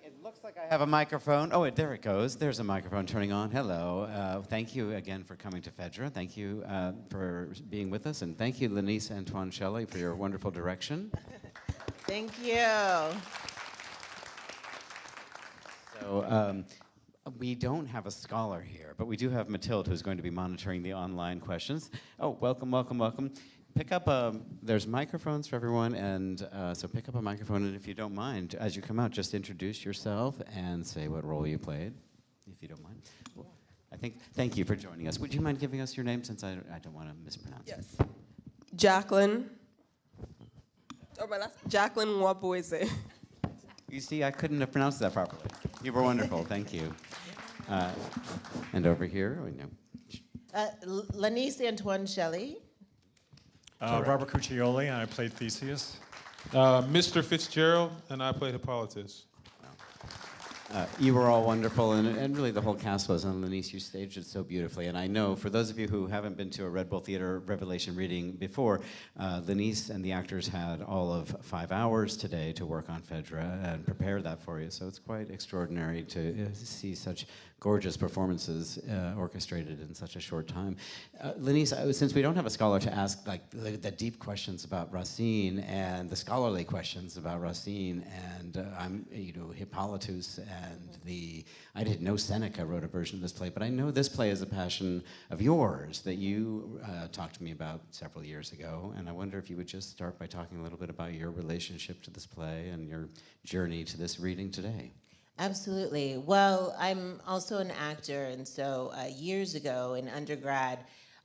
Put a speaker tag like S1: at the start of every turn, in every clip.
S1: It looks like I have a microphone. Oh, there it goes. There's a microphone turning on. Hello. Thank you again for coming to Phèdre. Thank you for being with us. And thank you, Lenise Antoine Shelley, for your wonderful direction.
S2: Thank you.
S1: So we don't have a scholar here, but we do have Mathilde, who's going to be monitoring the online questions. Oh, welcome, welcome, welcome. Pick up there's microphones for everyone, and so pick up a microphone, and if you don't mind, as you come out, just introduce yourself and say what role you played, if you don't mind. Well, thank you for joining us. Would you mind giving us your name, since I don't want to mispronounce it?
S3: Yes. Jacqueline. Oh, my last Jacqueline Wabueze.
S1: You see, I couldn't have pronounced that properly. You were wonderful, thank you. And over here, we know.
S2: Lenise Antoine Shelley.
S4: Robert Cuccioli, and I played Theseus.
S5: Mr. Fitzgerald, and I played Hippolytus.
S1: You were all wonderful, and really the whole cast was, and Lenise, you staged it so beautifully. And I know, for those of you who haven't been to a Red Bull Theater Revelation reading before, Lenise and the actors had all of 5 hours today to work on Phèdre and prepare that for you. So it's quite extraordinary to see such gorgeous performances orchestrated in such a short time. Lenise, since we don't have a scholar to ask like the deep questions about Racine and the scholarly questions about Racine and I'm Hippolytus and I didn't know Seneca wrote a version of this play, but I know this play is a passion of yours that you talked to me about several years ago, and I wonder if you would just start by talking a little bit about your relationship to this play and your journey to this reading today.
S2: Absolutely. Well, I'm also an actor, and so years ago in undergrad,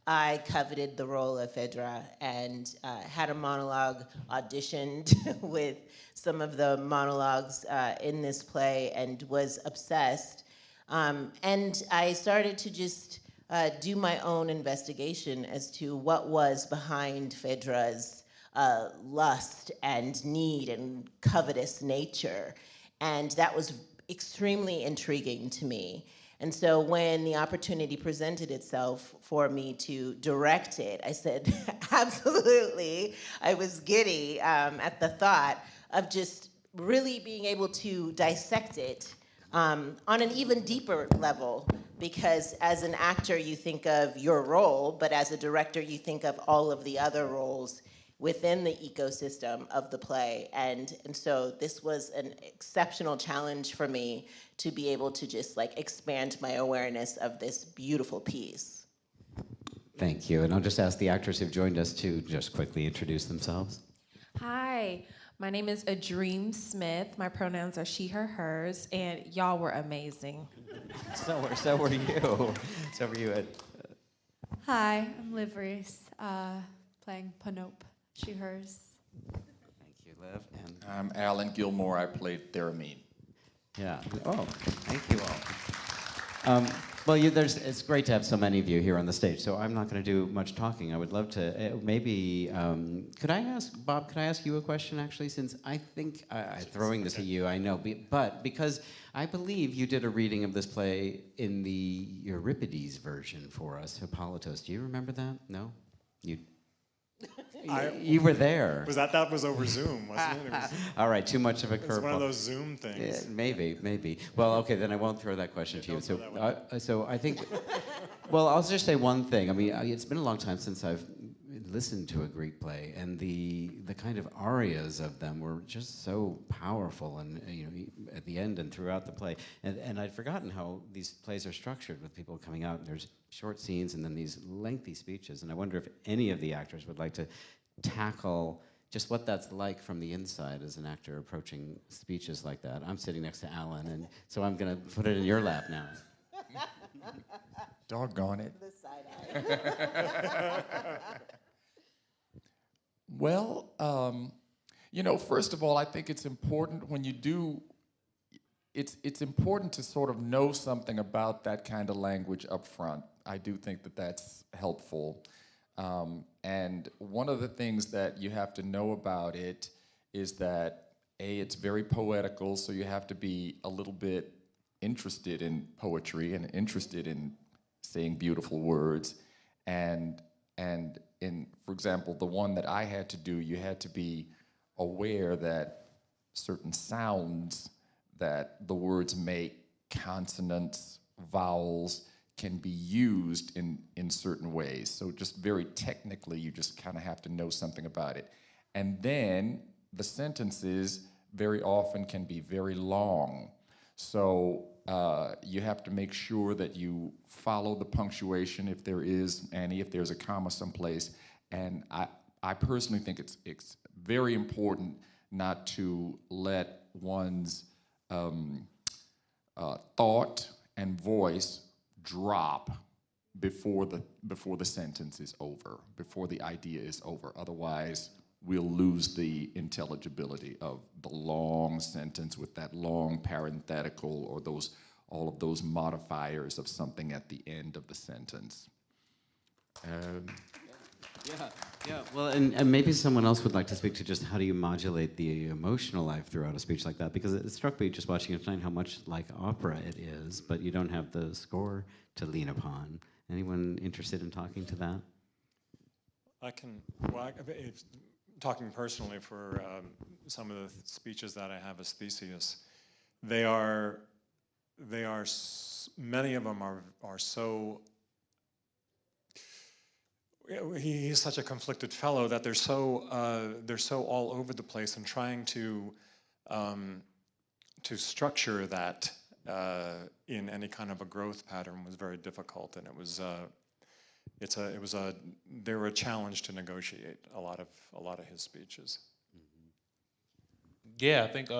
S2: I coveted the role of Phèdre and had a monologue auditioned with some of the monologues in this play and was obsessed. And I started to just do my own investigation as to what was behind Phèdre's lust and need and covetous nature. And that was extremely intriguing to me. And so when the opportunity presented itself for me to direct it, I said, absolutely. I was giddy at the thought of just really being able to dissect it on an even deeper level, because as an actor, you think of your role, but as a director, you think of all of the other roles within the ecosystem of the play. And so this was an exceptional challenge for me to be able to just like expand my awareness of this beautiful piece.
S1: Thank you, and I'll just ask the actors who've joined us to just quickly introduce themselves.
S6: Hi, my name is Adreem Smith. My pronouns are she, her, hers, and y'all were amazing.
S1: So were you. So were you.
S7: Hi, I'm Liv Reese, playing Panope, she, hers.
S1: Thank you, Liv. And
S8: I'm Alan Gilmore. I played Theramine.
S1: yeah. Oh, thank you all. Well, it's great to have so many of you here on the stage, so I'm not going to do much talking. I would love to, maybe, could I ask, Bob, could I ask you a question, actually, since I think, I'm throwing this at you, I know, but because I believe you did a reading of this play in the Euripides version for us, Hippolytus. Do you remember that? No? You were there.
S4: That was over Zoom, wasn't it?
S1: All right, too much of a curveball.
S4: It's one of those Zoom things.
S1: Yeah, maybe. Well, okay, then I won't throw that question to you. So I think, well, I'll just say one thing. I mean, it's been a long time since I've listened to a Greek play, and the kind of arias of them were just so powerful, and at the end and throughout the play. And I'd forgotten how these plays are structured, with people coming out and there's short scenes and then these lengthy speeches. And I wonder if any of the actors would like to tackle just what that's like from the inside as an actor approaching speeches like that. I'm sitting next to Alan, and so I'm going to put it in your lap now.
S8: Doggone it.
S2: The side eye.
S8: Well, first of all, I think it's important when you do, it's important to sort of know something about that kind of language up front. I do think that that's helpful. And one of the things that you have to know about it is that, it's very poetical, so you have to be a little bit interested in poetry and interested in saying beautiful words. And in, for example, the one that I had to do, you had to be aware that certain sounds that the words make, consonants, vowels, can be used in certain ways. So just very technically, you just kind of have to know something about it. And then the sentences very often can be very long. So you have to make sure that you follow the punctuation if there is any, if there's a comma someplace. And I personally think it's very important not to let one's thought and voice drop before the sentence is over, before the idea is over. Otherwise, we'll lose the intelligibility of the long sentence with that long parenthetical or all of those modifiers of something at the end of the sentence.
S1: Yeah. Well, and maybe someone else would like to speak to just how do you modulate the emotional life throughout a speech like that? Because it struck me just watching it tonight how much like opera it is, but you don't have the score to lean upon. Anyone interested in talking to that?
S4: Talking personally for some of the speeches that I have as Theseus, many of them are so. He's such a conflicted fellow that they're so all over the place, and trying to structure that in any kind of a growth pattern was very difficult, and they were a challenge to negotiate a lot of his speeches.
S5: Yeah, I think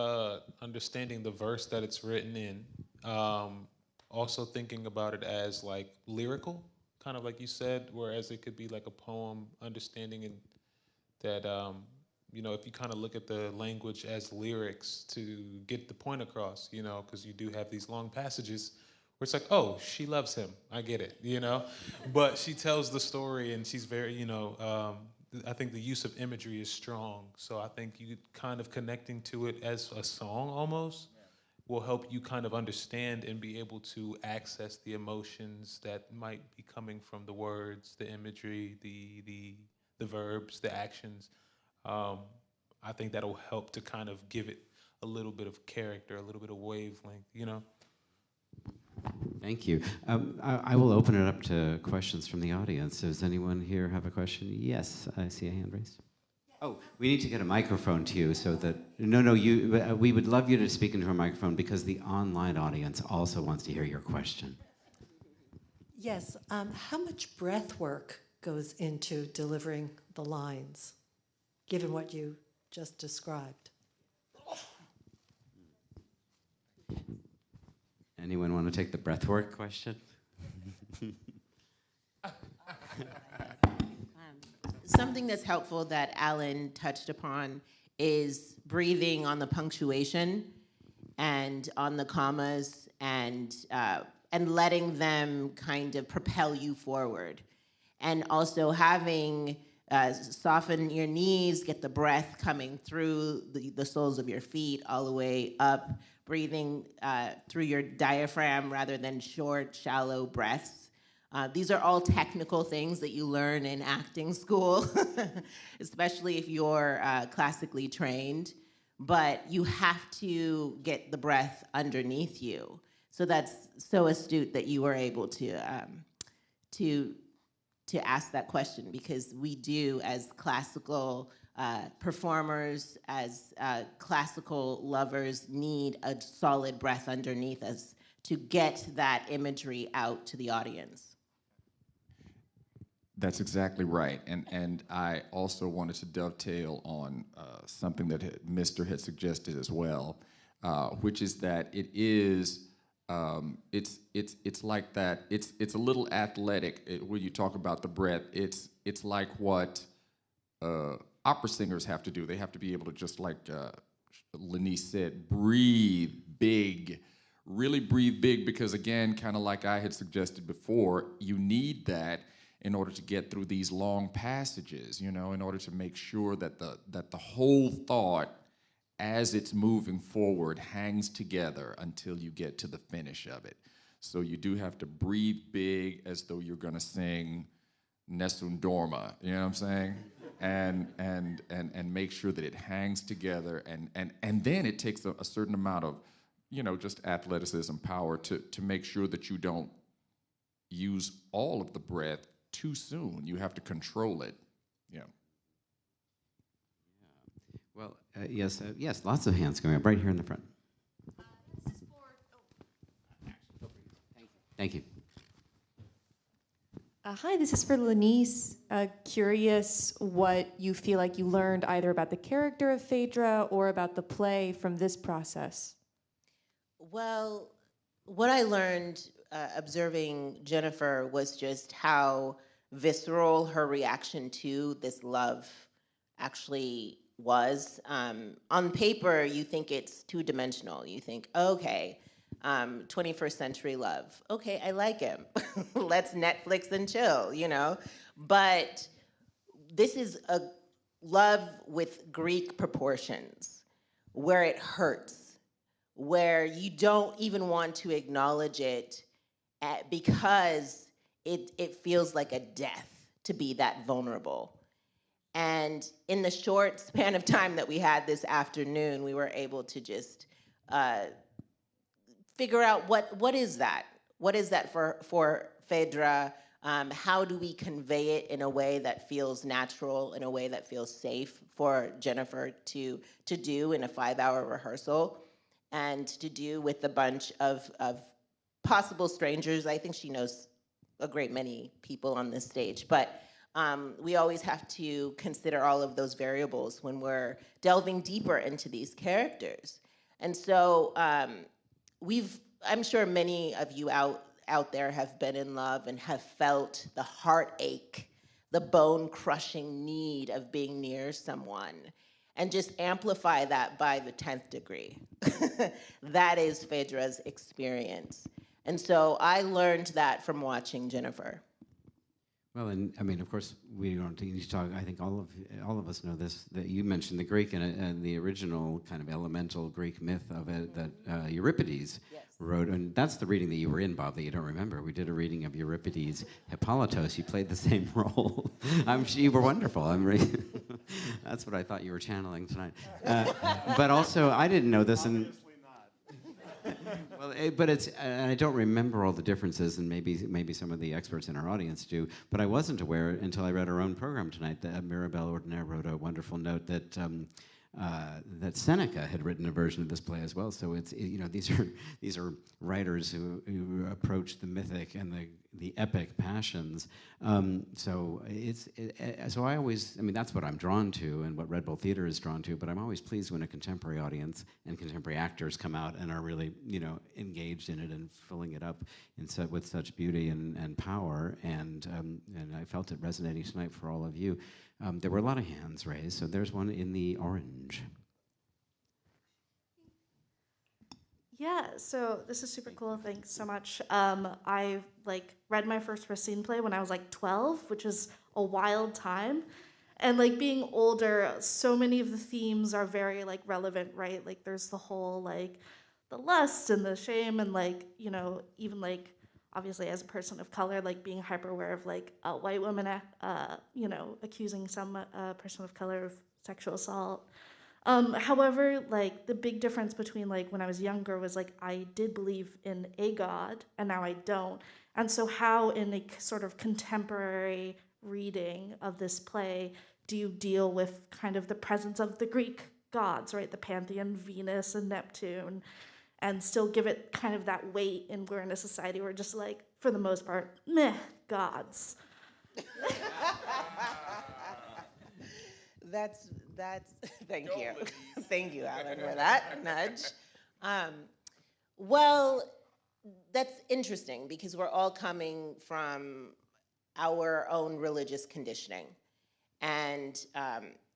S5: understanding the verse that it's written in, also thinking about it as like lyrical, kind of like you said, whereas it could be like a poem, understanding and that, if you kind of look at the language as lyrics to get the point across, because you do have these long passages where it's like, oh, she loves him, I get it, but she tells the story and she's very, I think the use of imagery is strong. So I think you kind of connecting to it as a song almost will help you kind of understand and be able to access the emotions that might be coming from the words, the imagery, the verbs, the actions. I think that'll help to kind of give it a little bit of character, a little bit of wavelength,
S1: Thank you. I will open it up to questions from the audience. Does anyone here have a question? Yes, I see a hand raised. Oh, we need to get a microphone to you so that, we would love you to speak into a microphone because the online audience also wants to hear your question.
S9: Yes, how much breath work goes into delivering the lines, given what you just described?
S1: Anyone want to take the breathwork question?
S2: Something that's helpful that Alan touched upon is breathing on the punctuation and on the commas and letting them kind of propel you forward. And also having soften your knees, get the breath coming through the soles of your feet all the way up, breathing through your diaphragm rather than short, shallow breaths. These are all technical things that you learn in acting school, especially if you're classically trained. But you have to get the breath underneath you. So that's so astute that you were able to ask that question, because we do, as classical performers, as classical lovers, need a solid breath underneath us to get that imagery out to the audience.
S8: That's exactly right. And I also wanted to dovetail on something that Mr. had suggested as well, which is that it is, it's like that, it's a little athletic when you talk about the breath. It's like what opera singers have to do. They have to be able to, just like Lenice said, breathe big, really breathe big, because again, kind of like I had suggested before, you need that in order to get through these long passages, in order to make sure that the whole thought, as it's moving forward, hangs together until you get to the finish of it. So you do have to breathe big as though you're gonna sing Nessun Dorma, you know what I'm saying? And make sure that it hangs together, and then it takes a certain amount of just athleticism, power to make sure that you don't use all of the breath too soon. You have to control it. Yeah.
S1: Well, yes, lots of hands going up right here in the front. Thank you.
S10: Hi, this is for Lenice. Curious what you feel like you learned either about the character of Phèdre or about the play from this process.
S2: Well, what I learned observing Jennifer was just how visceral her reaction to this love actually was. On paper, you think it's two-dimensional. You think, okay, 21st century love. Okay, I like him. Let's Netflix and chill, But this is a love with Greek proportions, where it hurts, where you don't even want to acknowledge it because it feels like a death to be that vulnerable. And in the short span of time that we had this afternoon, we were able to just figure out what is that? What is that for Phèdre? How do we convey it in a way that feels natural, in a way that feels safe for Jennifer to do in a 5-hour rehearsal, and to do with a bunch of possible strangers? I think she knows a great many people on this stage, but we always have to consider all of those variables when we're delving deeper into these characters. And so I'm sure many of you out there have been in love and have felt the heartache, the bone-crushing need of being near someone, and just amplify that by the 10th degree. That is Phèdre's experience. And so I learned that from watching Jennifer.
S1: Well, and I mean, of course, we don't need to talk. I think all of us know this. That you mentioned the Greek and the original kind of elemental Greek myth of it that Euripides wrote, and that's the reading that you were in, Bob. That you don't remember. We did a reading of Euripides' Hippolytos. You played the same role. You were wonderful. That's what I thought you were channeling tonight. But also, I didn't know this, and. Well, and I don't remember all the differences, and maybe some of the experts in our audience do, but I wasn't aware until I read our own program tonight that Mirabelle Ordinaire wrote a wonderful note that that Seneca had written a version of this play as well. So these are writers who approach the mythic and the epic passions. So I always, that's what I'm drawn to and what Red Bull Theater is drawn to. But I'm always pleased when a contemporary audience and contemporary actors come out and are really engaged in it and filling it up with such beauty and power. And I felt it resonating tonight for all of you. There were a lot of hands raised, so there's one in the orange.
S11: Yeah, so this is super cool. Thanks so much. I read my first Racine play when I was 12, which is a wild time. And being older, so many of the themes are very relevant, right? There's the whole the lust and the shame and even obviously as a person of color, being hyper aware of a white woman, accusing some person of color of sexual assault. However, the big difference between when I was younger was I did believe in a God and now I don't. And so how in a sort of contemporary reading of this play do you deal with kind of the presence of the Greek gods, right? The pantheon, Venus and Neptune, and still give it kind of that weight, and we're in a society where just for the most part, meh, gods.
S2: That's thank you. Thank you, Alan, for that nudge. Well, that's interesting because we're all coming from our own religious conditioning. And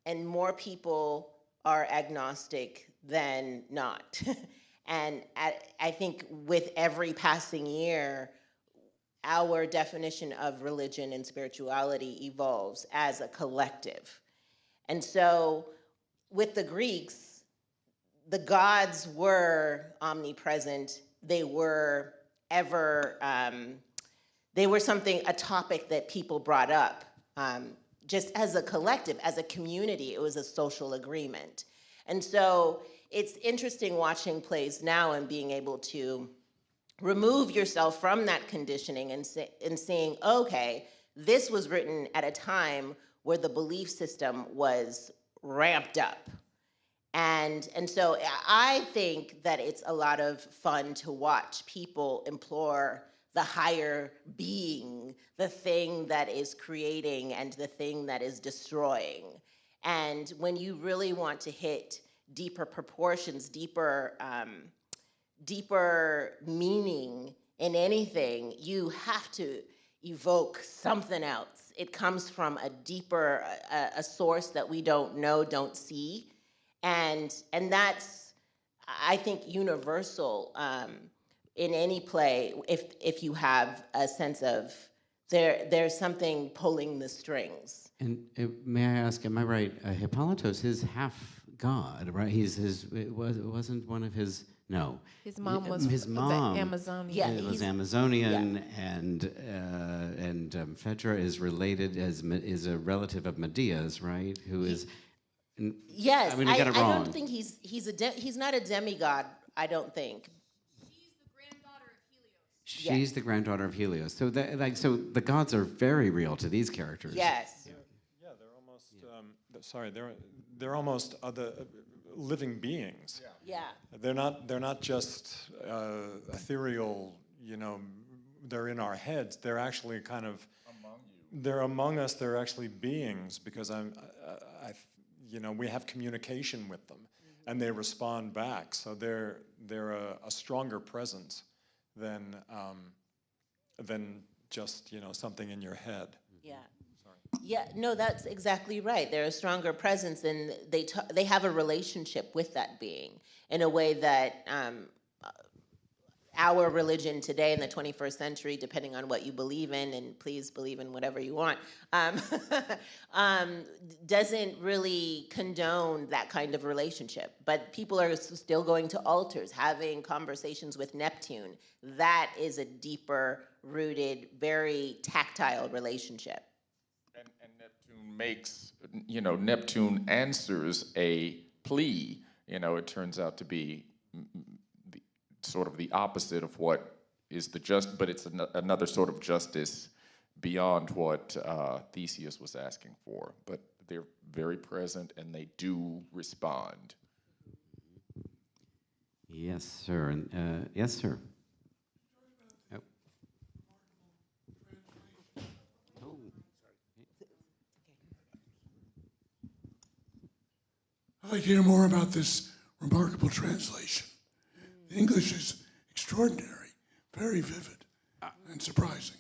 S2: more people are agnostic than not. And I think with every passing year, our definition of religion and spirituality evolves as a collective. And so with the Greeks, the gods were omnipresent. They were a topic that people brought up. Just as a collective, as a community, it was a social agreement. And so it's interesting watching plays now and being able to remove yourself from that conditioning and seeing, okay, this was written at a time where the belief system was ramped up. And so I think that it's a lot of fun to watch people implore the higher being, the thing that is creating and the thing that is destroying. And when you really want to hit deeper proportions, deeper meaning in anything, you have to evoke something else. It comes from a deeper, a source that we don't know, don't see. And that's, I think, universal in any play, if you have a sense of there's something pulling the strings.
S1: And may I ask, am I right? Hippolytos is half god, right? It wasn't one of his. No,
S6: his mom was
S1: his mom.
S6: the Amazonian.
S2: Yeah,
S1: it was Amazonian, and Phèdre is related is a relative of Medea's, right? Who is.
S2: Yes,
S1: I mean, you got it wrong.
S2: I don't think he's not a demigod. I don't think.
S1: She's the granddaughter of Helios. So so the gods are very real to these characters.
S2: Yes.
S4: Yeah, they're almost. They're almost other living beings.
S2: Yeah.
S4: They're not just ethereal. You know, they're in our heads. They're actually kind of among you. They're among us. They're actually beings because we have communication with them, and they respond back. So they're a stronger presence than just something in your head.
S2: Yeah. Sorry. Yeah. No, that's exactly right. They're a stronger presence, and they have a relationship with that being in a way that our religion today in the 21st century, depending on what you believe in, and please believe in whatever you want, doesn't really condone that kind of relationship. But people are still going to altars, having conversations with Neptune. That is a deeper rooted, very tactile relationship.
S8: And Neptune makes, Neptune answers a plea. It turns out to be sort of the opposite of what is but it's another sort of justice beyond what Theseus was asking for. But they're very present and they do respond.
S1: Yes, sir. And yes, sir.
S12: I'd like to hear more about this remarkable translation. The English is extraordinary, very vivid, and surprising.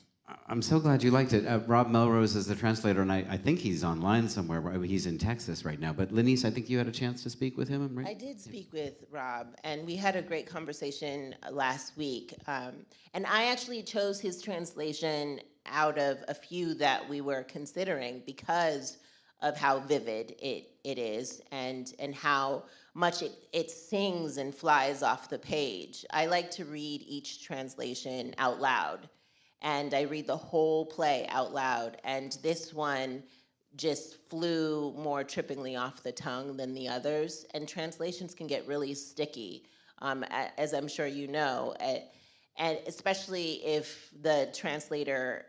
S1: I'm so glad you liked it. Rob Melrose is the translator, and I think he's online somewhere. He's in Texas right now. But Lenice, I think you had a chance to speak with him, right?
S2: I did speak with Rob, and we had a great conversation last week. And I actually chose his translation out of a few that we were considering because of how vivid it is and how much it sings and flies off the page. I like to read each translation out loud, and I read the whole play out loud, and this one just flew more trippingly off the tongue than the others, and translations can get really sticky, as I'm sure you know, and especially if the translator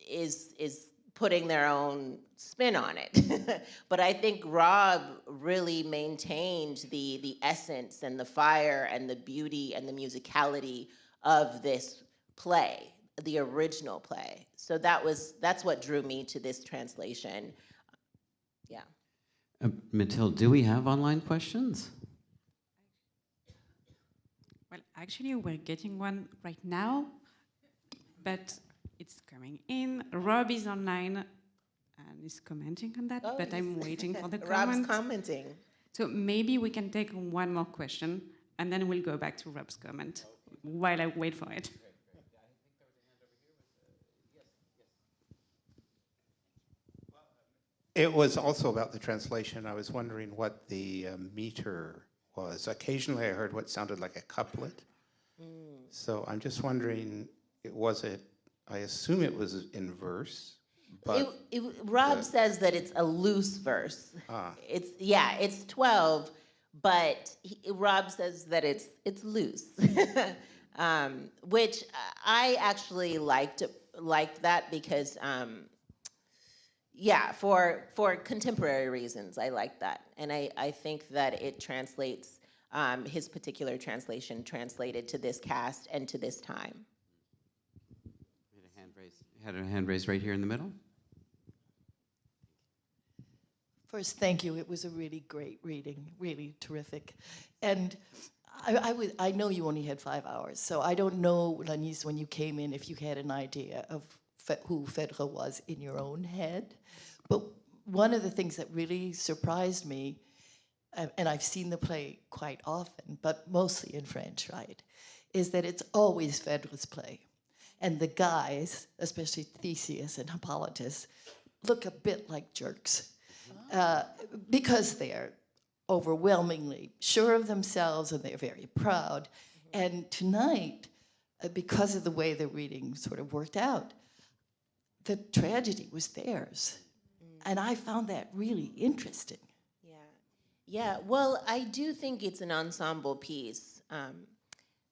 S2: is putting their own spin on it. But I think Rob really maintained the essence and the fire and the beauty and the musicality of this play, the original play. So that's what drew me to this translation. Yeah.
S1: Mathilde, do we have online questions?
S13: Well, actually, we're getting one right now, but it's coming in. Rob is online and is commenting on that, but I'm waiting for the comment.
S2: Rob's commenting.
S13: So maybe we can take one more question, and then we'll go back to Rob's comment while I wait for it.
S14: It was also about the translation. I was wondering what the meter was. Occasionally I heard what sounded like a couplet. So I'm just wondering, I assume it was in verse, but...
S2: Rob says that it's a loose verse. It's 12, but Rob says that it's loose, which I actually liked that because, yeah, for contemporary reasons, I like that, and I think that it translates. His particular translation translated to this cast and to this time.
S1: Had a hand raised right here in the middle.
S15: First, thank you. It was a really great reading, really terrific. And I know you only had 5 hours, so I don't know, Lanise, when you came in, if you had an idea of who Phèdre was in your own head. But one of the things that really surprised me, and I've seen the play quite often, but mostly in French, right, is that it's always Phèdre's play. And the guys, especially Theseus and Hippolytus, look a bit like jerks because they're overwhelmingly sure of themselves and they're very proud. And tonight, because of the way the reading sort of worked out, the tragedy was theirs. And I found that really interesting.
S2: Yeah, well, I do think it's an ensemble piece.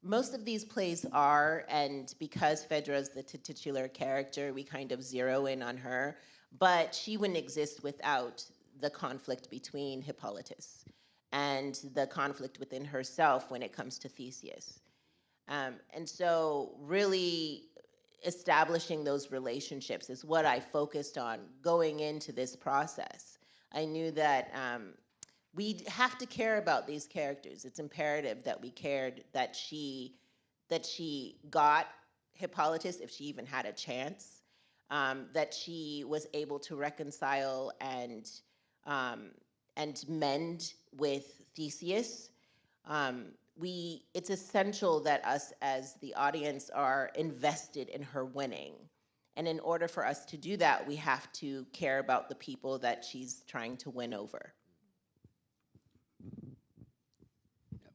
S2: Most of these plays are, and because Phèdre is the titular character, we kind of zero in on her, but she wouldn't exist without the conflict between Hippolytus and the conflict within herself when it comes to Theseus. And so really establishing those relationships is what I focused on going into this process. I knew that we have to care about these characters. It's imperative that we cared that she got Hippolytus, if she even had a chance, that she was able to reconcile and mend with Theseus. It's essential that us as the audience are invested in her winning. And in order for us to do that, we have to care about the people that she's trying to win over.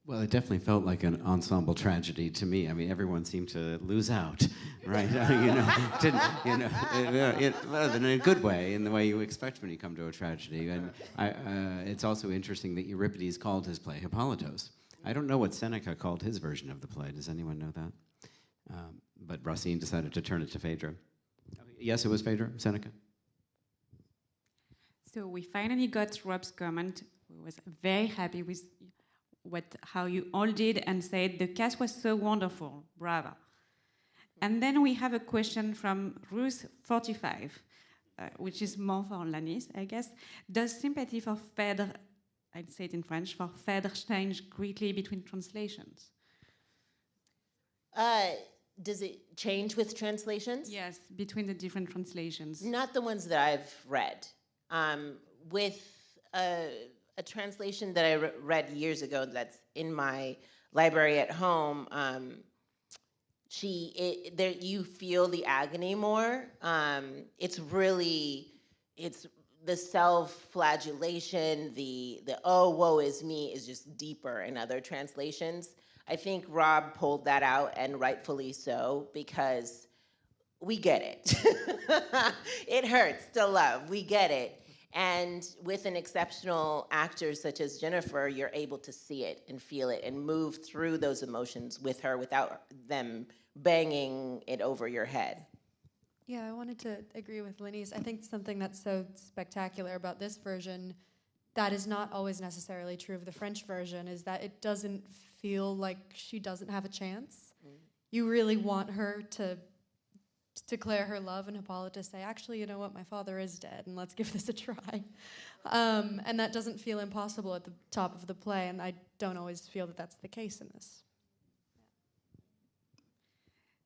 S1: Well, it definitely felt like an ensemble tragedy to me. I mean, everyone seemed to lose out, right? Well, in a good way, in the way you expect when you come to a tragedy. And it's also interesting that Euripides called his play Hippolytos. I don't know what Seneca called his version of the play. Does anyone know that? But Racine decided to turn it to Phèdre. Yes, it was Phèdre, Seneca.
S13: So we finally got Rob's comment. We was very happy with how you all did and said the cast was so wonderful, bravo. And then we have a question from Ruth 45, which is more for Lanise, I guess. Does sympathy for Phèdre, I'd say it in French, for Phèdre change greatly between translations?
S2: Does it change with translations?
S13: Yes, between the different translations.
S2: Not the ones that I've read. With a translation that I read years ago that's in my library at home, you feel the agony more. It's the self-flagellation, the oh, woe is me is just deeper in other translations. I think Rob pulled that out, and rightfully so, because we get it. It hurts to love, we get it. And with an exceptional actor such as Jennifer, you're able to see it and feel it and move through those emotions with her without them banging it over your head.
S10: Yeah, I wanted to agree with Lanise. I think something that's so spectacular about this version that is not always necessarily true of the French version is that it doesn't feel like she doesn't have a chance. You really want her to declare her love, and Hippolytus say, actually, you know what, my father is dead, and let's give this a try. And that doesn't feel impossible at the top of the play, and I don't always feel that that's the case in this.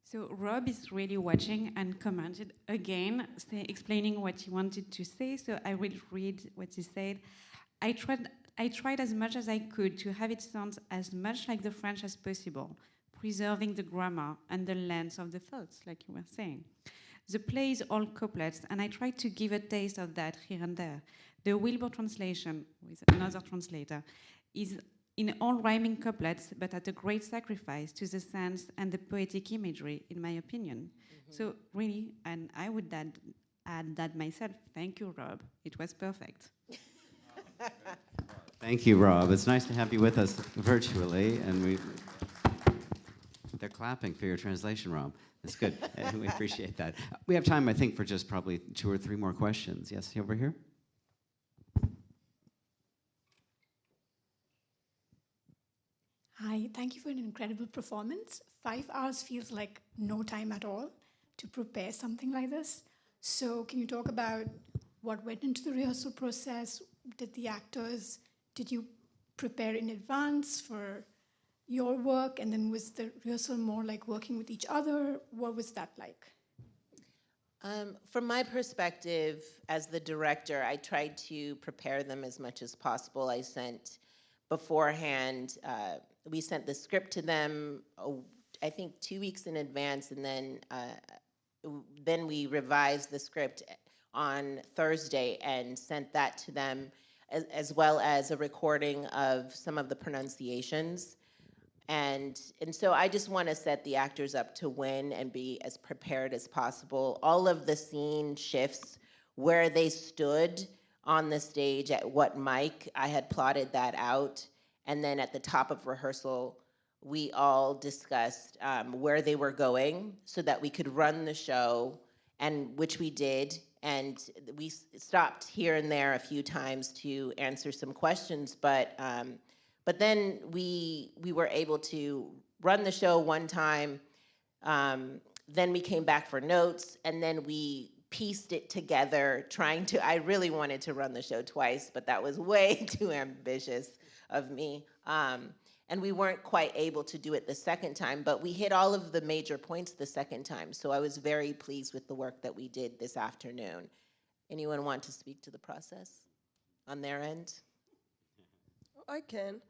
S13: So Rob is really watching and commented again, explaining what he wanted to say, so I will read what he said. I tried as much as I could to have it sound as much like the French as possible, preserving the grammar and the length of the thoughts, like you were saying. The play is all couplets, and I tried to give a taste of that here and there. The Wilbur translation, with another translator, is in all rhyming couplets, but at a great sacrifice to the sense and the poetic imagery, in my opinion. So really, and I would add that myself, thank you, Rob. It was perfect.
S1: Thank you, Rob. It's nice to have you with us virtually, and they're clapping for your translation, Rob. That's good. We appreciate that. We have time, I think, for just probably 2 or 3 more questions. Yes, over here.
S16: Hi, thank you for an incredible performance. 5 hours feels like no time at all to prepare something like this. So can you talk about what went into the rehearsal process? Did you prepare in advance for your work? And then was the rehearsal more like working with each other? What was that like?
S2: From my perspective as the director, I tried to prepare them as much as possible. I sent beforehand, we sent the script to them, I think 2 weeks in advance, and then we revised the script on Thursday and sent that to them, as well as a recording of some of the pronunciations. And so I just want to set the actors up to win and be as prepared as possible. All of the scene shifts, where they stood on the stage, at what mic, I had plotted that out. And then at the top of rehearsal, we all discussed where they were going so that we could run the show, and which we did. And we stopped here and there a few times to answer some questions, but then we were able to run the show one time. Then we came back for notes, and then we pieced it together, I really wanted to run the show twice, but that was way too ambitious of me. And we weren't quite able to do it the second time, but we hit all of the major points the second time. So I was very pleased with the work that we did this afternoon. Anyone want to speak to the process on their end?
S3: I can.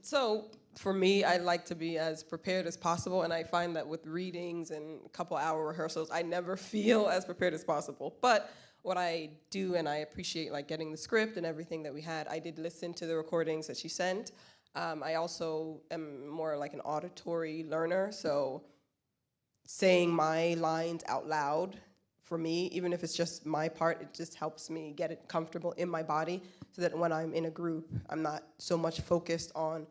S3: So for me, I like to be as prepared as possible, and I find that with readings and a couple hour rehearsals, I never feel as prepared as possible. But what I do, and I appreciate like getting the script and everything that we had, I did listen to the recordings that she sent. I also am more like an auditory learner, so saying my lines out loud, for me, even if it's just my part, it just helps me get it comfortable in my body so that when I'm in a group, I'm not so much focused on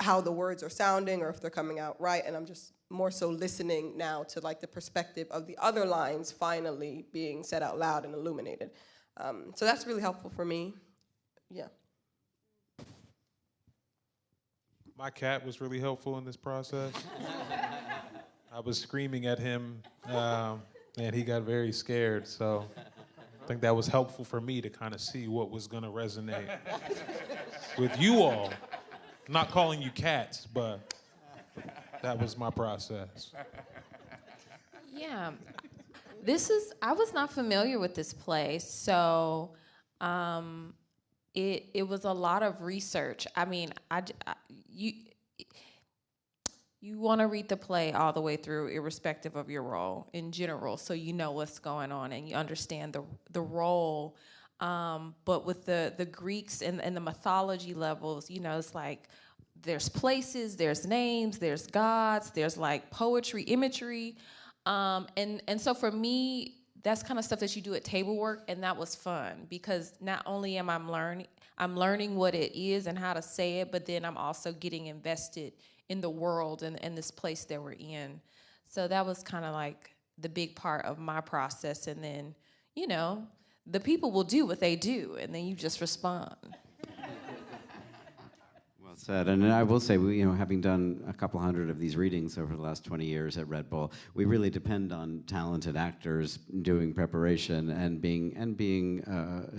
S3: how the words are sounding or if they're coming out right, and I'm just more so listening now to like the perspective of the other lines finally being said out loud and illuminated. So that's really helpful for me. Yeah.
S5: My cat was really helpful in this process. I was screaming at him, and he got very scared, so I think that was helpful for me to kind of see what was going to resonate with you all. I'm not calling you cats, but that was my process.
S6: Yeah. I was not familiar with this play, so it was a lot of research. I mean, you want to read the play all the way through, irrespective of your role in general, so you know what's going on and you understand the role. But with the Greeks and the mythology levels, you know, it's like there's places, there's names, there's gods, there's like poetry, imagery. And so for me, that's kind of stuff that you do at table work, and that was fun because not only am I'm learning what it is and how to say it, but then I'm also getting invested in the world and this place that we're in. So that was kind of like the big part of my process. And then, you know, the people will do what they do, and then you just respond.
S1: Well said. And I will say, having done a couple hundred of these readings over the last 20 years at Red Bull, we really depend on talented actors doing preparation and being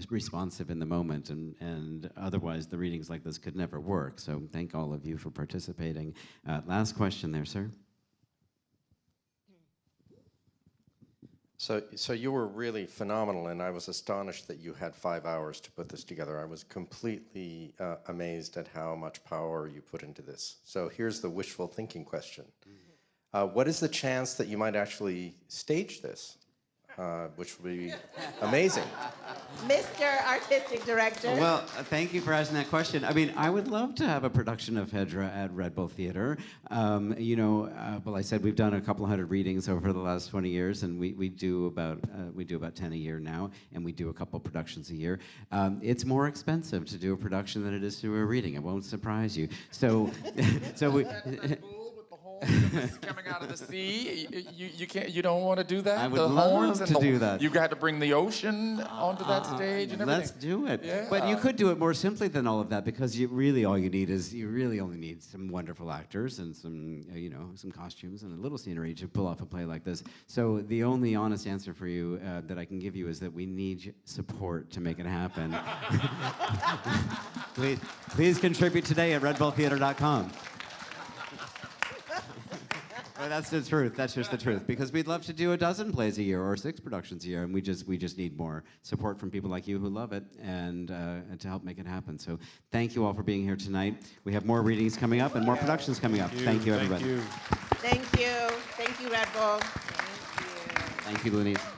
S1: responsive in the moment. And otherwise, the readings like this could never work. So thank all of you for participating. Last question there, sir.
S17: So you were really phenomenal, and I was astonished that you had 5 hours to put this together. I was completely amazed at how much power you put into this. So here's the wishful thinking question. What is the chance that you might actually stage this? which would be amazing.
S2: Mr. Artistic Director.
S1: Well, thank you for asking that question. I mean, I would love to have a production of Phèdre at Red Bull Theater. Well, I said we've done a couple hundred readings over the last 20 years, and we do about 10 a year now, and we do a couple productions a year. It's more expensive to do a production than it is to do a reading. It won't surprise you. So, we.
S8: Coming out of the sea, you can't. You don't want to do that.
S1: I would
S8: the
S1: love
S8: horns and
S1: to do that.
S8: You got to bring the ocean onto that stage and everything.
S1: Let's do it.
S8: Yeah.
S1: But you could do it more simply than all of that, because you really only need some wonderful actors and some costumes and a little scenery to pull off a play like this. So the only honest answer for you that I can give you is that we need support to make it happen. Please contribute today at redbulltheater.com. Well, that's the truth. That's just the truth. Because we'd love to do a dozen plays a year or 6 productions a year, and we just need more support from people like you who love it and to help make it happen. So thank you all for being here tonight. We have more readings coming up and more productions coming up. Thank you, everybody.
S2: Thank you. Thank you, Red Bull.
S1: Thank you, Lenise.